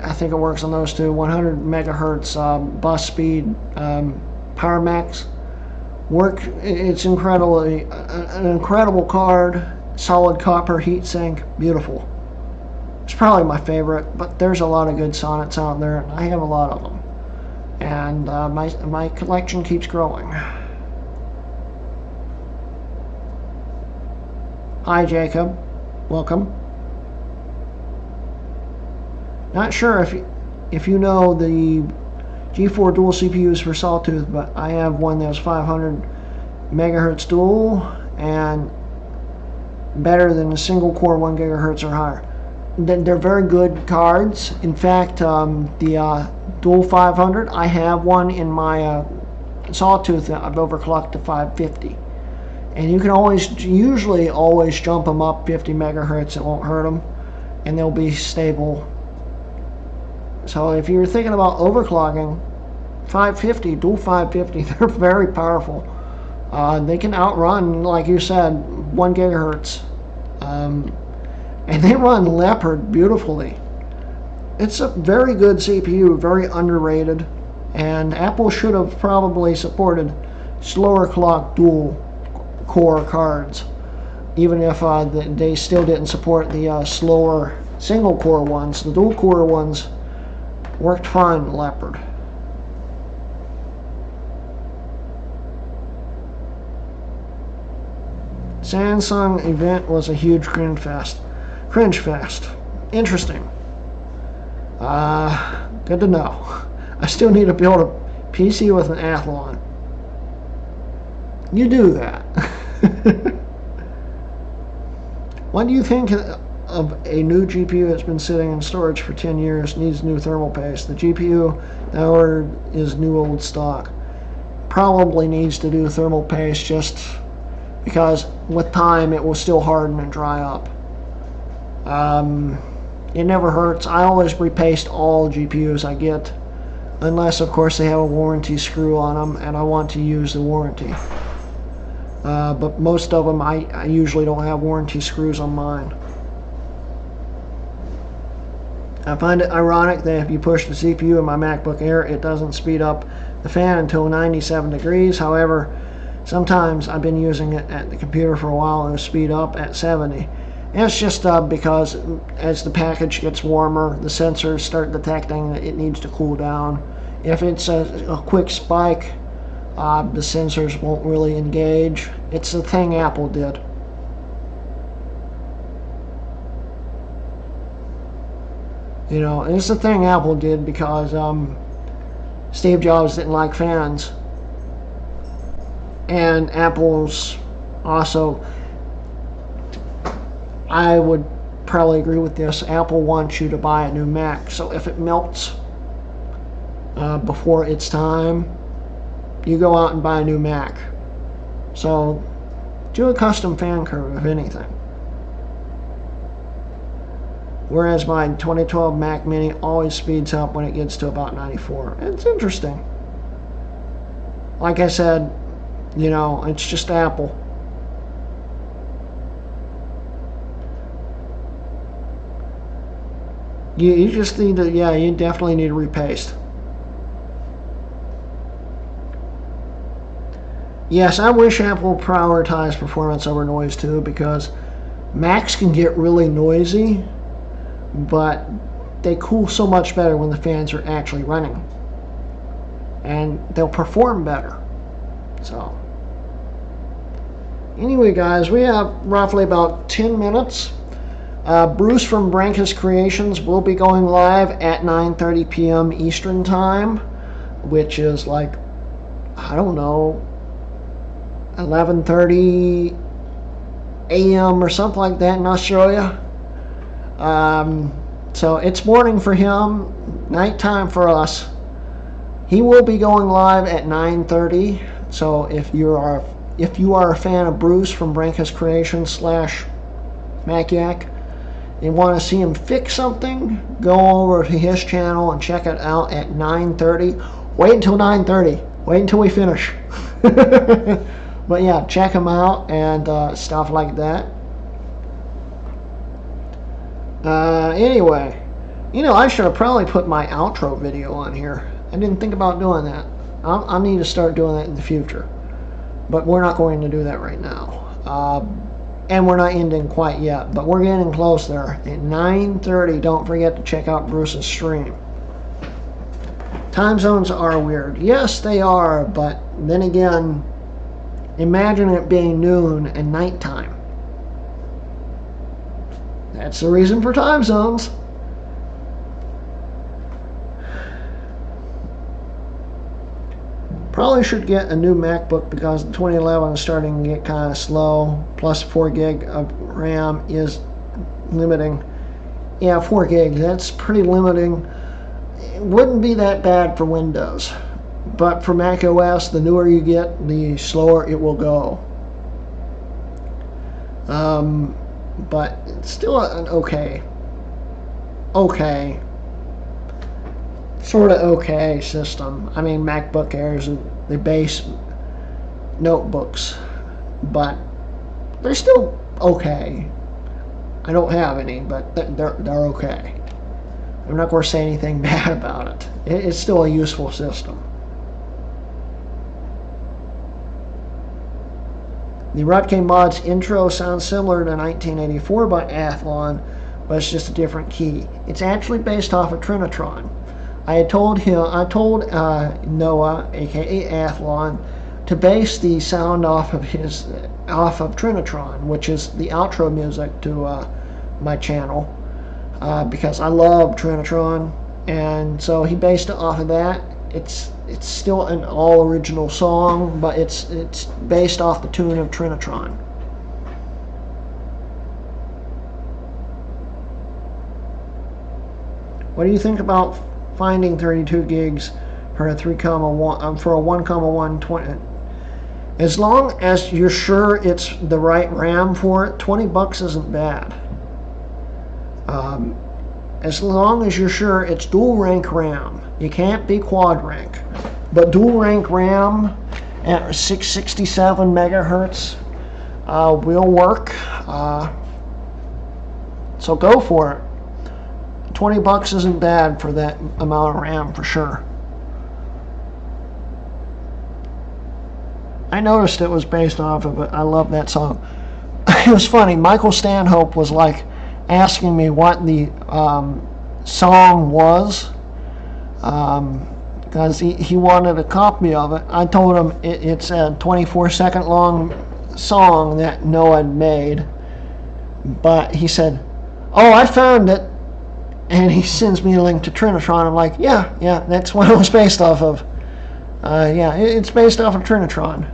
I think it works on those two. 100 megahertz bus speed Power Max work. It's incredibly an incredible card. Solid copper heatsink, beautiful. It's probably my favorite, but there's a lot of good Sonnets out there, and I have a lot of them. And my collection keeps growing. Hi, Jacob. Welcome. Not sure if you know the G4 dual CPUs for Sawtooth, but I have one that's 500 megahertz dual and better than a single core 1 gigahertz or higher. They're very good cards. In fact, the dual 500, I have one in my Sawtooth that I've overclocked to 550. And you can usually always jump them up 50 megahertz. It won't hurt them, and they'll be stable. So if you're thinking about overclocking, 550, dual 550, they're very powerful. They can outrun, like you said, 1 gigahertz. And they run Leopard beautifully. It's a very good CPU, very underrated, and Apple should have probably supported slower clock dual core cards, even if they still didn't support the slower single core ones. The dual core ones worked fine in Leopard. Samsung event was a huge cringe fest. Interesting. Good to know. I still need to build a PC with an Athlon. You do that. What do you think of a new GPU that's been sitting in storage for 10 years, needs new thermal paste? The GPU that I ordered is new old stock. Probably needs to do thermal paste just because with time it will still harden and dry up. It never hurts. I always repaste all GPUs I get, unless of course they have a warranty screw on them and I want to use the warranty. But most of them I usually don't have warranty screws on mine. I find it ironic that if you push the CPU in my MacBook Air, it doesn't speed up the fan until 97 degrees. However, sometimes I've been using it at the computer for a while and it'll speed up at 70. And it's just because as the package gets warmer, the sensors start detecting that it needs to cool down. If it's a quick spike, the sensors won't really engage. It's the thing Apple did. You know, it's the thing Apple did because Steve Jobs didn't like fans. And Apple's also, I would probably agree with this, Apple wants you to buy a new Mac. So if it melts before its time, you go out and buy a new Mac. So do a custom fan curve, if anything. Whereas my 2012 Mac Mini always speeds up when it gets to about 94. It's interesting. Like I said, you know, it's just Apple. You just need to, yeah, you definitely need to repaste. Yes, I wish Apple prioritized performance over noise too, because Macs can get really noisy, but they cool so much better when the fans are actually running. And they'll perform better. So, anyway guys, we have roughly about 10 minutes. Bruce from Brankus Creations will be going live at 9:30 p.m. Eastern Time, which is like, I don't know, 11:30 a.m. or something like that in Australia. So it's morning for him, nighttime for us. He will be going live at 9:30. So if you are a fan of Bruce from Branca's Creations / Macyak, you want to see him fix something, go over to his channel and check it out at 9:30. Wait until 9:30. Wait until we finish. But yeah, check him out and stuff like that. Anyway, I should have probably put my outro video on here. I didn't think about doing that. I need to start doing that in the future. But we're not going to do that right now. And we're not ending quite yet, but we're getting close there. At 9:30, don't forget to check out Bruce's stream. Time zones are weird. Yes, they are, but then again, imagine it being noon and nighttime. That's the reason for time zones. Probably should get a new MacBook because the 2011 is starting to get kind of slow. Plus 4 gig of RAM is limiting. Yeah, 4 gig, that's pretty limiting. It wouldn't be that bad for Windows. But for Mac OS, the newer you get, the slower it will go. But it's still an okay sort of okay system. I mean, MacBook Airs are the base notebooks, but they're still okay. I don't have any, but they're okay. I'm not going to say anything bad about it. It's still a useful system. The Rutke Mods intro sounds similar to 1984 by Athlon, but it's just a different key. It's actually based off of Trinitron. I told Noah, aka Athlon, to base the sound off of Trinitron, which is the outro music to my channel, because I love Trinitron, and so he based it off of that. It's still an all original song, but it's based off the tune of Trinitron. What do you think about finding 32 gigs for a 3,1 for a 1,120? As long as you're sure it's the right RAM for it, $20 isn't bad. As long as you're sure it's dual rank RAM. You can't be quad rank, but dual rank RAM at 667 megahertz will work. So go for it. $20 isn't bad for that amount of RAM for sure. I noticed it was based off of it. I love that song. It was funny. Michael Stanhope was like asking me what the song was, because he wanted a copy of it. I told him it's a 24-second long song that Noah had made, but he said, "Oh, I found it," and he sends me a link to Trinitron. I'm like, yeah, that's what it was based off of. Yeah, it's based off of Trinitron.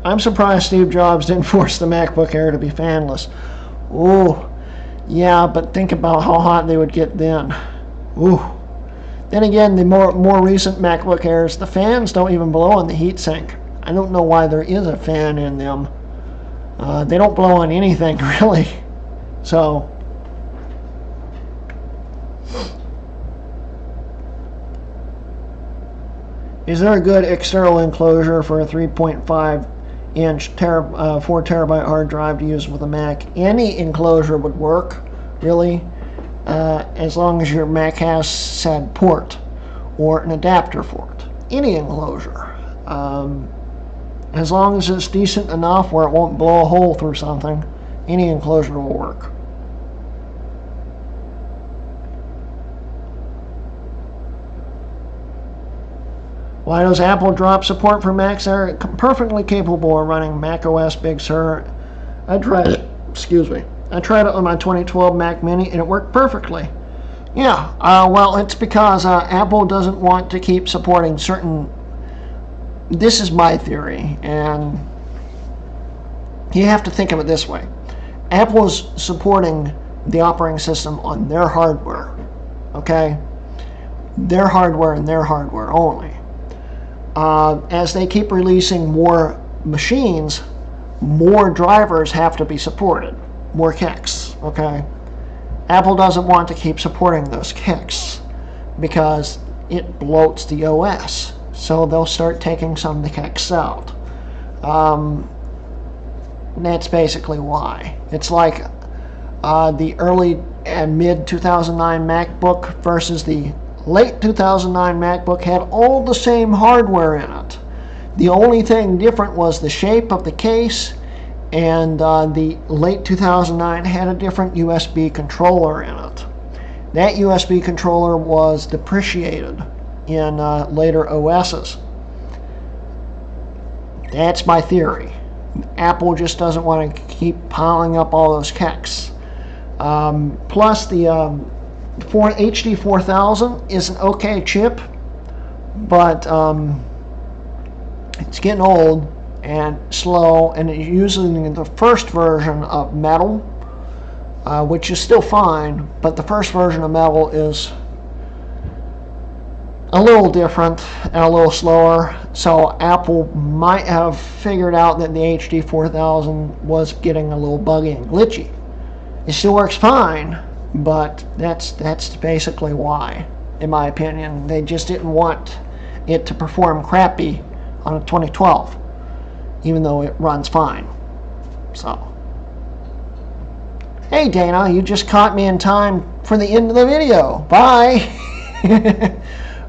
I'm surprised Steve Jobs didn't force the MacBook Air to be fanless. Ooh, yeah, but think about how hot they would get then. Ooh. Then again, the more recent MacBook Airs, the fans don't even blow in the heatsink. I don't know why there is a fan in them. They don't blow on anything, really. So, is there a good external enclosure for a 3.5-inch 4 terabyte hard drive to use with a Mac? Any enclosure would work, really, as long as your Mac has said port or an adapter for it. Any enclosure. As long as it's decent enough where it won't blow a hole through something, any enclosure will work. Why does Apple drop support for Macs? They're perfectly capable of running Mac OS Big Sur. I tried it on my 2012 Mac Mini and it worked perfectly. Yeah, well, it's because Apple doesn't want to keep supporting certain this is my theory, and you have to think of it this way. Apple is supporting the operating system on their hardware, okay? Their hardware and their hardware only. As they keep releasing more machines, more drivers have to be supported, more kicks, okay? Apple doesn't want to keep supporting those kicks because it bloats the OS, so they'll start taking some of the kicks out. That's basically why. It's like the early and mid 2009 MacBook versus the late 2009 MacBook had all the same hardware in it. The only thing different was the shape of the case, and the late 2009 had a different USB controller in it. That USB controller was depreciated in later OSs. That's my theory. Apple just doesn't want to keep piling up all those kicks. Plus, the HD 4000 is an okay chip, but it's getting old and slow, and it's using the first version of Metal, which is still fine, but the first version of Metal is a little different and a little slower, so Apple might have figured out that the HD 4000 was getting a little buggy and glitchy. It still works fine, but that's basically why, in my opinion. They just didn't want it to perform crappy on a 2012, even though it runs fine. So, hey Dana, you just caught me in time for the end of the video. Bye!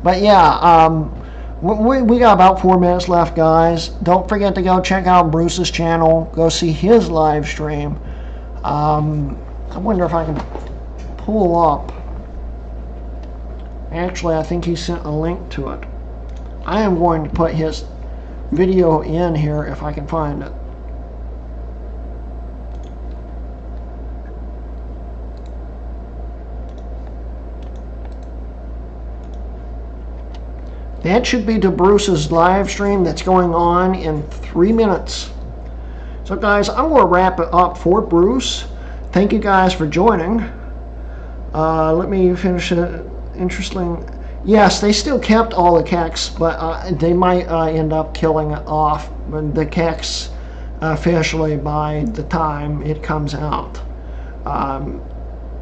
But yeah, we got about 4 minutes left, guys. Don't forget to go check out Bruce's channel. Go see his live stream. I wonder if I can pull up. Actually, I think he sent a link to it. I am going to put his video in here if I can find it. That should be to Bruce's live stream that's going on in 3 minutes. So guys, I'm going to wrap it up for Bruce. Thank you guys for joining. Let me finish it. Interesting. Yes, they still kept all the kicks, but they might end up killing it off when the kicks officially by the time it comes out.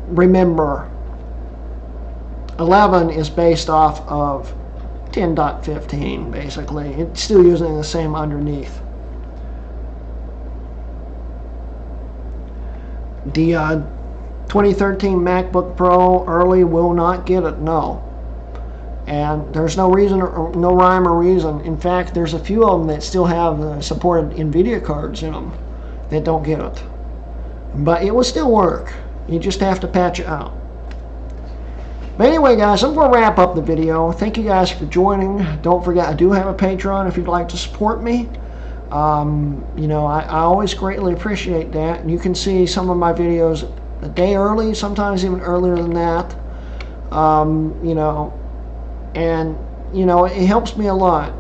Remember, 11 is based off of 10.15, basically. It's still using the same underneath. The 2013 MacBook Pro early will not get it, no. And there's no reason, or no rhyme or reason. In fact, there's a few of them that still have supported NVIDIA cards in them that don't get it. But it will still work. You just have to patch it out. But anyway, guys, I'm going to wrap up the video. Thank you guys for joining. Don't forget, I do have a Patreon if you'd like to support me. You know, I always greatly appreciate that. And you can see some of my videos a day early, sometimes even earlier than that. You know, and, you know, it helps me a lot.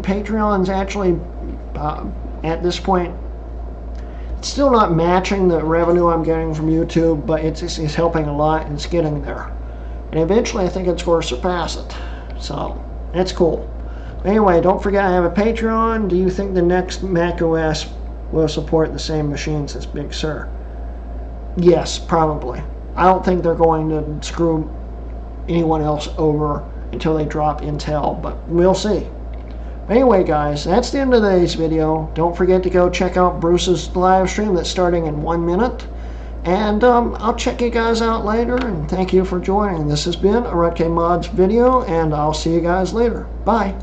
Patreon's actually, at this point, it's still not matching the revenue I'm getting from YouTube, but it's helping a lot, and it's getting there. And eventually I think it's going to surpass it. So, that's cool. Anyway, don't forget I have a Patreon. Do you think the next Mac OS will support the same machines as Big Sur? Yes, probably. I don't think they're going to screw anyone else over until they drop Intel, but we'll see. Anyway, guys, that's the end of today's video. Don't forget to go check out Bruce's live stream that's starting in 1 minute. And I'll check you guys out later, and thank you for joining. This has been a Hp Mods video, and I'll see you guys later. Bye.